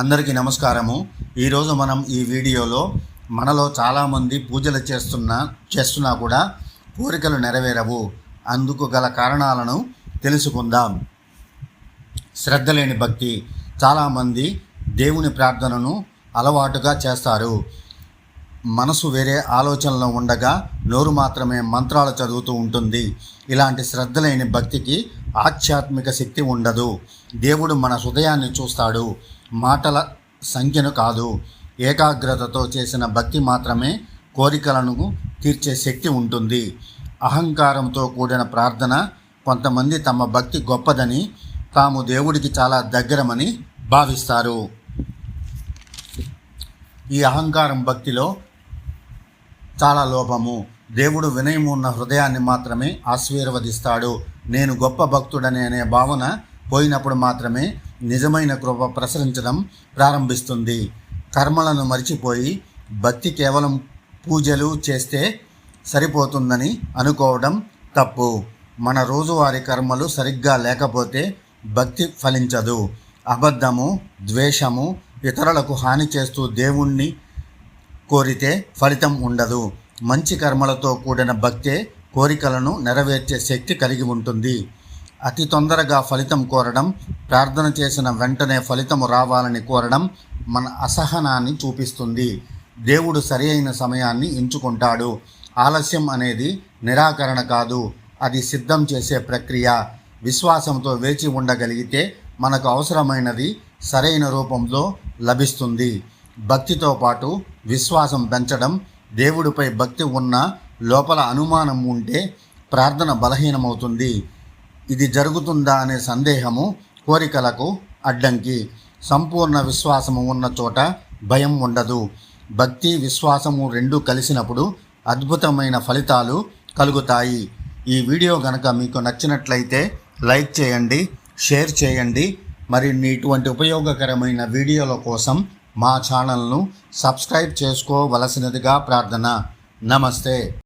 అందరికీ నమస్కారము. ఈరోజు మనం ఈ వీడియోలో మనలో చాలామంది పూజలు చేస్తున్నా కూడా కోరికలు నెరవేరవు. అందుకు గల కారణాలను తెలుసుకుందాం. శ్రద్ధ లేని భక్తి. చాలామంది దేవుని ప్రార్థనను అలవాటుగా చేస్తారు. మనసు వేరే ఆలోచనలో ఉండగా నోరు మాత్రమే మంత్రాలు చదువుతూ ఉంటుంది. ఇలాంటి శ్రద్ధ లేని భక్తికి ఆధ్యాత్మిక శక్తి ఉండదు. దేవుడు మన హృదయాన్ని చూస్తాడు, మాటల సంఖ్యను కాదు. ఏకాగ్రతతో చేసిన భక్తి మాత్రమే కోరికలను తీర్చే శక్తి ఉంటుంది. అహంకారంతో కూడిన ప్రార్థన. కొంతమంది తమ భక్తి గొప్పదని, తాము దేవుడికి చాలా దగ్గరమని భావిస్తారు. ఈ అహంకారం భక్తిలో చాలా లోపము. దేవుడు వినయం ఉన్న హృదయాన్ని మాత్రమే ఆశీర్వదిస్తాడు. నేను గొప్ప భక్తుడనే అనే భావన పోయినప్పుడు మాత్రమే నిజమైన కృప ప్రసరించడం ప్రారంభిస్తుంది. కర్మలను మరిచిపోయి భక్తి కేవలం పూజలు చేస్తే సరిపోతుందని అనుకోవడం తప్పు. మన రోజువారీ కర్మలు సరిగ్గా లేకపోతే భక్తి ఫలించదు. అబద్ధము, ద్వేషము, ఇతరులకు హాని చేస్తూ దేవుణ్ణి కోరితే ఫలితం ఉండదు. మంచి కర్మలతో కూడిన భక్తే కోరికలను నెరవేర్చే శక్తి కలిగి ఉంటుంది. అతి తొందరగా ఫలితం కోరడం, ప్రార్థన చేసిన వెంటనే ఫలితం రావాలని కోరడం మన అసహనాన్ని చూపిస్తుంది. దేవుడు సరి అయిన సమయాన్ని ఎంచుకుంటాడు. ఆలస్యం అనేది నిరాకరణ కాదు, అది సిద్ధం చేసే ప్రక్రియ. విశ్వాసంతో వేచి ఉండగలిగితే మనకు అవసరమైనది సరైన రూపంలో లభిస్తుంది. భక్తితో పాటు విశ్వాసం పెంచడం. దేవుడిపై భక్తి ఉన్న లోపల అనుమానం ఉంటే ప్రార్థన బలహీనమవుతుంది. ఇది జరుగుతుందా అనే సందేహము కోరికలకు అడ్డంకి. సంపూర్ణ విశ్వాసము ఉన్న చోట భయం ఉండదు. భక్తి, విశ్వాసము రెండూ కలిసినప్పుడు అద్భుతమైన ఫలితాలు కలుగుతాయి. ఈ వీడియో కనుక మీకు నచ్చినట్లయితే లైక్ చేయండి, షేర్ చేయండి. మరిన్ని ఇటువంటి ఉపయోగకరమైన వీడియోల కోసం మా ఛానల్ను సబ్స్క్రైబ్ చేసుకోవలసినదిగా ప్రార్థన. నమస్తే.